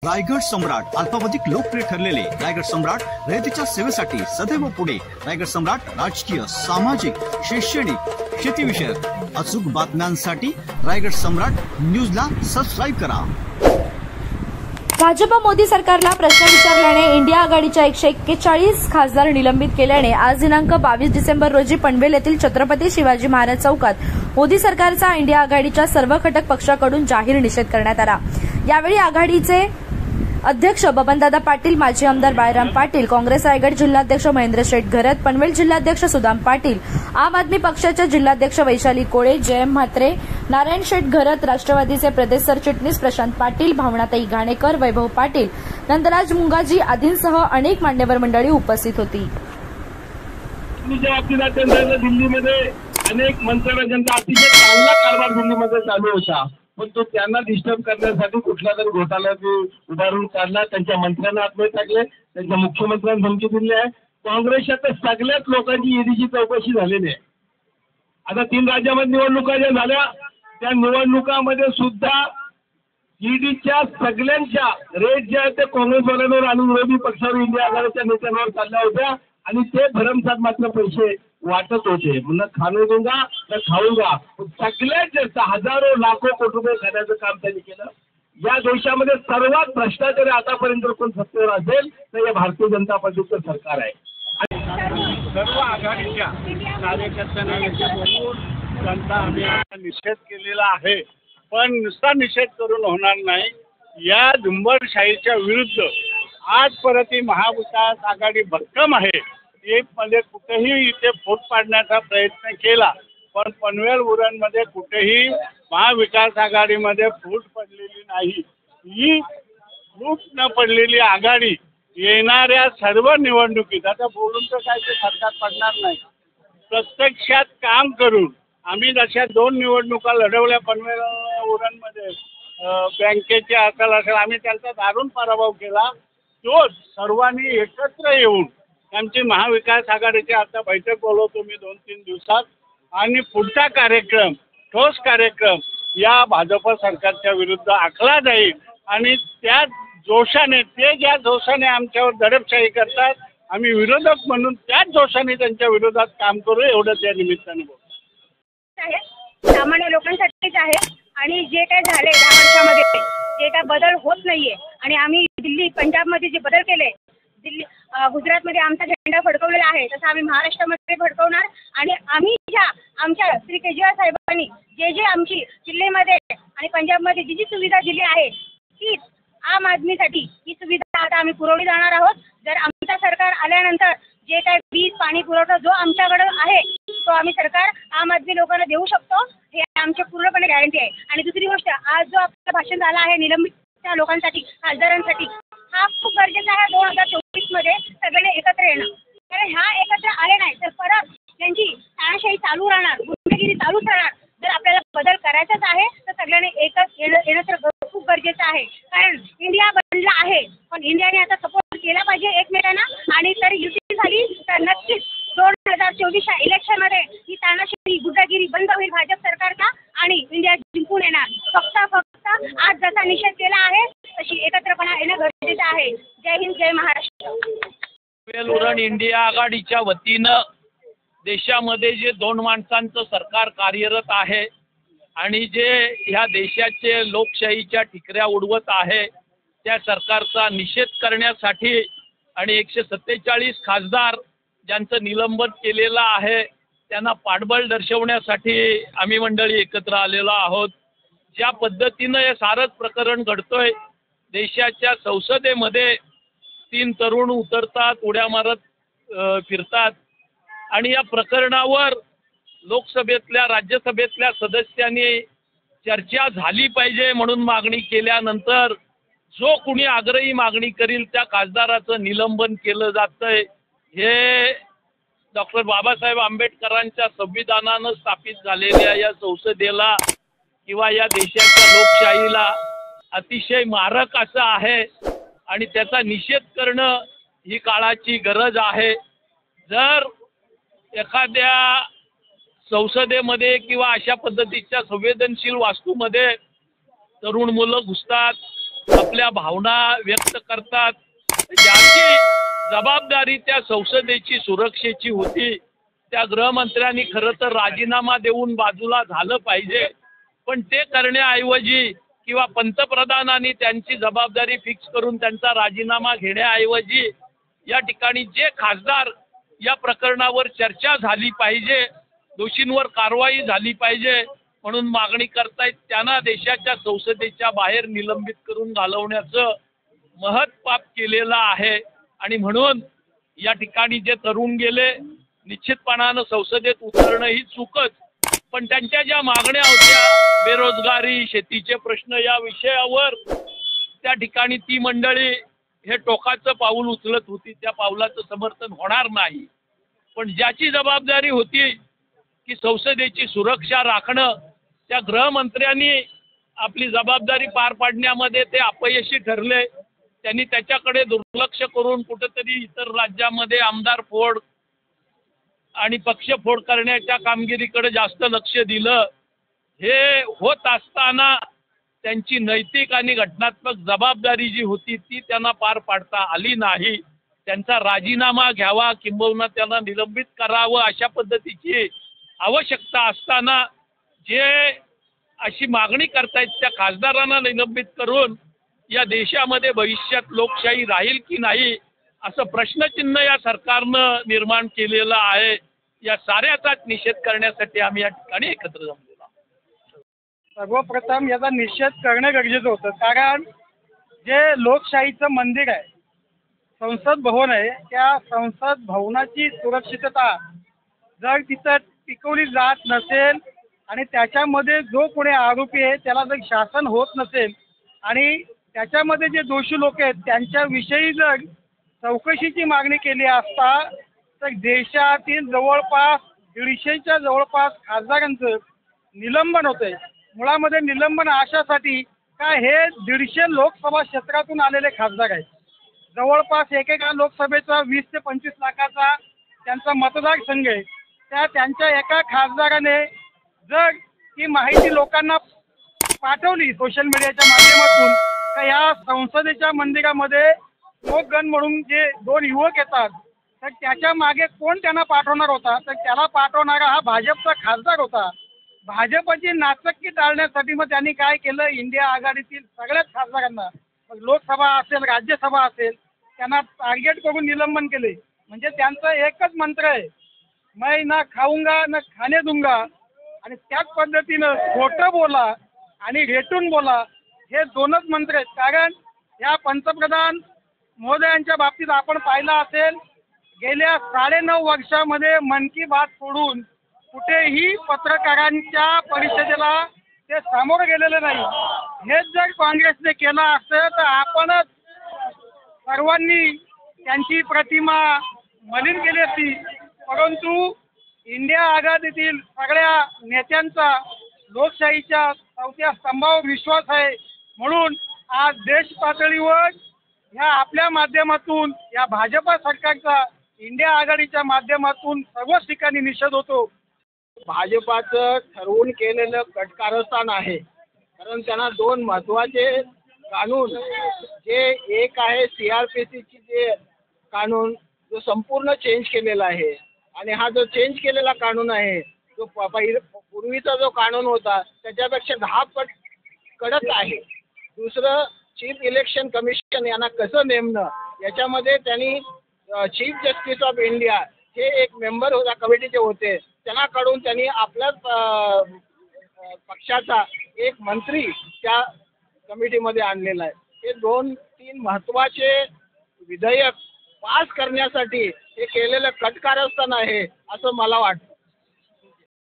रायगड सम्राट अल्पावधीत लोकप्रिय ठरलेले रायगड सम्राट रयतेच्या सेवेसाठी सदैव पुढे। रायगड सम्राट राजकीय, सामाजिक, शैक्षणिक, शेतीविषयक अचूक बातम्यांसाठी रायगड सम्राट न्यूजला सबस्क्राईब करा। भाजप मोदी सरकारला प्रश्न विचारल्याने इंडिया आघाडीच्या 141 खासदार निलंबित केल्याने आज दिनांक 22 डिसेंबर रोजी पनवेल येथील छत्रपती शिवाजी महाराज चौकात मोदी सरकारचा इंडिया आघाडीच्या सर्व घटक पक्षाकडून जाहीर निषेध करण्यात आला। यावेळी आघाडीचे अध्यक्ष बबनदादा पाटील, माजी आमदार बाळराम पाटील, काँग्रेस रायगड जिल्हाध्यक्ष महेंद्र शेठ घरत, पनवेल जिल्हाध्यक्ष सुदाम पाटील, आम आदमी पक्षाच्या जिल्हाध्यक्ष वैशाली कोळे, जयम म्हात्रे, नारायण शेठ घरत, राष्ट्रवादीचे प्रदेश सरचिटणीस प्रशांत पाटील, भावनाताई घाणेकर, वैभव पाटील, नंदराज मुंगाजी आदींसह अनेक मान्यवर मंडळी उपस्थित होती। दिल्लीमध्ये अनेक मंत्र्यांचा अतिशय चांगला कारभार दिल्लीमध्ये चालू होता, पण तो त्यांना डिस्टर्ब करण्यासाठी कुठला तरी घोटाळा उभारून काढला। त्यांच्या मंत्र्यांना आतमध्ये टाकले, त्यांच्या मुख्यमंत्र्यांना धमकी दिली आहे। काँग्रेसच्या तर सगळ्याच लोकांची ईडीची चौकशी झालेली आहे। आता 3 राज्यामध्ये निवडणुका ज्या झाल्या, त्या निवडणुकामध्ये सुद्धा ईडीच्या सगळ्यांच्या रेट जे आहेत ते काँग्रेसवाल्यांवर आणि विरोधी पक्षावर, इंडिया आघाडीच्या नेत्यांवर चालल्या होत्या आणि ते भरमसाठ मात्र पैसे वाटत होते। म्हणून खाणं दूंगा तर खाऊंगा, सगळ्यात जास्त हजारो लाखो कोटी रुपये खाण्याचं काम त्यांनी केलं। या देशामध्ये सर्वात भ्रष्टाचारी आतापर्यंत कोण सत्तेवर असेल तर हे भारतीय जनता पार्टीचं सरकार आहे। सर्व आघाडीच्या कार्यकर्त्यांना जनता आम्ही निषेध केलेला आहे, पण नुसता निषेध करून होणार नाही। या झुंबडशाहीच्या विरुद्ध आज परत ही महाविकास आघाडी भक्कम आहे। मध्ये कुठेही इथे फूट पाडण्याचा प्रयत्न केला, पण पनवेल उरणमध्ये कुठेही महाविकास आघाडीमध्ये फूट पडलेली नाही। ही फूट न पडलेली आघाडी येणाऱ्या सर्व निवडणुकीत, आता बोलून तर काय ते सरकार पडणार नाही, प्रत्यक्षात काम करून आम्ही जशा 2 निवडणुका लढवल्या पनवेल उरणमध्ये, बँकेचे असेल, आम्ही त्यांचा दारुण पराभव केला। तोच सर्वांनी एकत्र येऊन आमची महाविकास आघाडीची आता बैठक बोलवतो मी 2-3 दिवसात, आणि पुढचा कार्यक्रम, ठोस कार्यक्रम या भाजप सरकारच्या विरुद्ध आखला जाईल। आणि त्या जोशाने, ते ज्या जोशाने आमच्यावर दडपशाही करतात, आम्ही विरोधक म्हणून त्याच जोशाने त्यांच्या विरोधात काम करू, एवढंच या निमित्ताने बोलतो। सामान्य लोकांसाठीच आहे आणि जे काय झाले 10 वर्षामध्ये जे काय बदल होत नाहीये, आणि आम्ही दिल्ली, पंजाबमध्ये जे बदल केले, दिल्ली, गुजरातमध्ये आमचा झेंडा फडकवलेला आहे, तसं आम्ही महाराष्ट्रामध्ये फडकवणार। आणि आम्ही आमच्या श्री केजरीवाल साहेबांनी जे आमची जिल्ह्यामध्ये आणि पंजाबमध्ये जी सुविधा दिली आहे, ती आम आदमीसाठी ही सुविधा आता आम्ही पुरवली जाणार आहोत। जर आमचं सरकार आल्यानंतर जे काय वीज, पाणी पुरवठा जो आमच्याकडे आहे तो आम्ही सरकार आम आदमी लोकांना देऊ शकतो, हे आमच्या पूर्णपणे गॅरंटी आहे। आणि दुसरी गोष्ट, आज जो आपलं भाषण झाला आहे निलंबित लोकांसाठी, खासदारांसाठी, हा खूप गरजेचा आहे। 2024 मध्ये सगळे एकत्र येणं, कारण ह्या एकत्र आले नाही तर परत त्यांची तानाशाही चालू राहणार, गुंडगिरी चालूच राहणार। जर आपल्याला बदल करायचाच आहे तर सगळ्यांनी एकच येणं तर खूप गरजेचं आहे, कारण इंडिया बनला आहे, पण इंडियाने आता सपोर्ट केला पाहिजे एकमेकांना। आणि तर युती झाली तर नक्कीच 2024च्या इलेक्शनमध्ये ही तानाशाही, गुंडगिरी बंद होईल भाजप सरकारचा आणि इंडिया जिंकून येणार। फक्त आज जसा निषेध केला आहे तशी एकत्रपणा येणं गरजेचं आहे। जय हिंद, जय महाराष्ट्र। पनवेल उरण इंडिया आघाडीच्या वतीनं देशामध्ये जे 2 माणसांचं सरकार कार्यरत आहे आणि जे ह्या देशाचे लोकशाहीच्या ठिकऱ्या उडवत आहे, त्या सरकारचा निषेध करण्यासाठी आणि 147 खासदार ज्यांचं निलंबन केलेलं आहे त्यांना पाठबळ दर्शवण्यासाठी आम्ही मंडळी एकत्र आलेलो आहोत। ज्या पद्धतीनं हे सारंच प्रकरण घडतोय, देशाच्या संसदेमध्ये 3 तरुण उतरतात, उड्या मारत फिरतात, आणि या प्रकरणावर लोकसभेतल्या, राज्यसभेतल्या सदस्यांनी चर्चा झाली पाहिजे म्हणून मागणी केल्यानंतर जो कुणी आग्रही मागणी करील त्या खासदाराचं निलंबन केलं जातंय। हे डॉक्टर बाबासाहेब आंबेडकरांच्या संविधानानं स्थापित झालेल्या या संसदेला किंवा या देशाच्या लोकशाहीला अतिशय मारक असं आहे आणि त्याचा निषेध करणं ही काळाची गरज आहे। जर एखाद्या संसदेमध्ये किंवा अशा पद्धतीच्या संवेदनशील वास्तूमध्ये तरुण मुलं घुसतात, आपल्या भावना व्यक्त करतात. ज्याची जबाबदारी त्या संसदेची सुरक्षेची होती त्या गृहमंत्र्यांनी खरं तर राजीनामा देऊन बाजूला झालं पाहिजे. पण ते करण्याऐवजी किंवा पंतप्रधानांनी त्यांची जबाबदारी फिक्स करून त्यांचा राजीनामा घेण्याऐवजी या ठिकाणी जे खासदार या प्रकरणावर चर्चा झाली पाहिजे, दोषींवर कारवाई झाली पाहिजे म्हणून मागणी करतायत, त्यांना देशाच्या संसदेच्या बाहेर निलंबित करून घालवण्याचं महत् पाप केलेलं आहे. आणि म्हणून या ठिकाणी जे तरुण गेले, निश्चितपणानं संसदेत उतरणं ही चूकच. पण त्यांच्या ज्या मागण्या होत्या, बेरोजगारी, शेतीचे प्रश्न, या विषयावर त्या ठिकाणी ती मंडळी हे टोकाचं पाऊल उचलत होती. त्या पावलाचं समर्थन होणार नाही. पण ज्याची जबाबदारी होती की संसदेची सुरक्षा राखणं, त्या गृहमंत्र्यांनी आपली जबाबदारी पार पाडण्यामध्ये ते अपयशी ठरले. त्यांनी त्याच्याकडे दुर्लक्ष करून कुठंतरी इतर राज्यामध्ये आमदार फोड आणि पक्षफोड करण्याच्या कामगिरीकडे जास्त लक्ष दिलं. हे होत असताना त्यांची नैतिक आणि घटनात्मक जबाबदारी जी होती ती त्यांना पार पाडता आली नाही. त्यांचा राजीनामा घ्यावा किंबहुना त्यांना निलंबित करावं अशा पद्धतीची आवश्यकता असताना जे अशी मागणी करतायत त्या खासदारांना निलंबित करून या देशामध्ये भविष्यात लोकशाही राहील की नाही असं प्रश्नचिन्ह या सरकारनं निर्माण केलेलं आहे. या साऱ्याचाच निषेध करण्यासाठी आम्ही या ठिकाणी एकत्र जमलेलो आहोत. सर्वप्रथम याचा निषेध करणं गरजेचं होतं, कारण जे लोकशाहीचं मंदिर आहे, संसद भवन आहे, त्या संसद भवनाची सुरक्षितता जर तिथं टिकवली जात नसेल आणि त्याच्यामध्ये जो कोणी आरोपी आहे त्याला जर शासन होत नसेल आणि त्याच्यामध्ये जे दोषी लोक आहेत त्यांच्याविषयी जर चौकशीची मागणी केली असता तर देशातील जवळपास 150च्या जवळपास खासदारांचं निलंबन होतंय. मुळामध्ये निलंबन अशासाठी का हे 150 लोकसभा क्षेत्रातून आलेले खासदार आहेत. जवळपास एकेका लोकसभेचा 20 ते 25 लाखाचा त्यांचा मतदारसंघ आहे. त्यांच्या एका खासदाराने जर ही माहिती लोकांना पाठवली सोशल मीडियाच्या माध्यमातून का या संसदेच्या मंदिरामध्ये लोकगण म्हणून जे 2 युवक येतात तर त्याच्या मागे कोण त्यांना पाठवणार होता, तर त्याला पाठवणारा हा भाजपचा खासदार होता. भाजपची नाचक्की टाळण्यासाठी मग त्यांनी काय केलं, इंडिया आघाडीतील सगळ्याच खासदारांना लोकसभा असेल राज्यसभा असेल त्यांना टार्गेट करून निलंबन केले. म्हणजे त्यांचं एकच मंत्र आहे, मैं ना खाऊंगा ना खाने दूंगा. आणि त्याच पद्धतीनं खोटं बोला आणि रेटून बोला, हे 2च मंत्र आहेत. कारण या पंतप्रधान महोदयांच्या बाबतीत आपण पाहिलं असेल, गेल्या 9.5 वर्षामध्ये मन की बात सोडून कुठेही पत्रकारांच्या परिषदेला ते सामोरं गेलेले नाही. हेच जर काँग्रेसने केलं असतं तर आपणच सर्वांनी त्यांची प्रतिमा मलिन केली असती. परंतु इंडिया आघाडीतील सगळ्या नेत्यांचा लोकशाहीच्या 4थ्या स्तंभावर विश्वास आहे. म्हणून आज देश पातळीवर ह्या आपल्या माध्यमातून या भाजपा सरकारचा इंडिया आघाडीच्या माध्यमातून सर्वच ठिकाणी निषेध होतो. भाजपाचं ठरवून केलेलं कटकारस्थान आहे. कारण त्यांना 2 महत्त्वाचे कानून, जे एक आहे CRPCची जे कानून जो संपूर्ण चेंज केलेला आहे आणि हा जो चेंज केलेला कानून आहे जो पूर्वीचा जो कानून होता त्याच्यापेक्षा 10 पट कडक आहे. दुसरं चीफ इलेक्शन कमिशन यांना कसं नेमणं, याच्यामध्ये त्यांनी चीफ जस्टिस ऑफ इंडिया हे एक मेंबर होता कमिटीचे होते, त्यांनाकडून त्यांनी आपल्याच पक्षाचा एक मंत्री त्या कमिटीमध्ये आणलेला आहे. हे 2-3 महत्त्वाचे विधेयक पास करण्यासाठी हे केलेलं कटकारस्थान आहे असं मला वाटतं.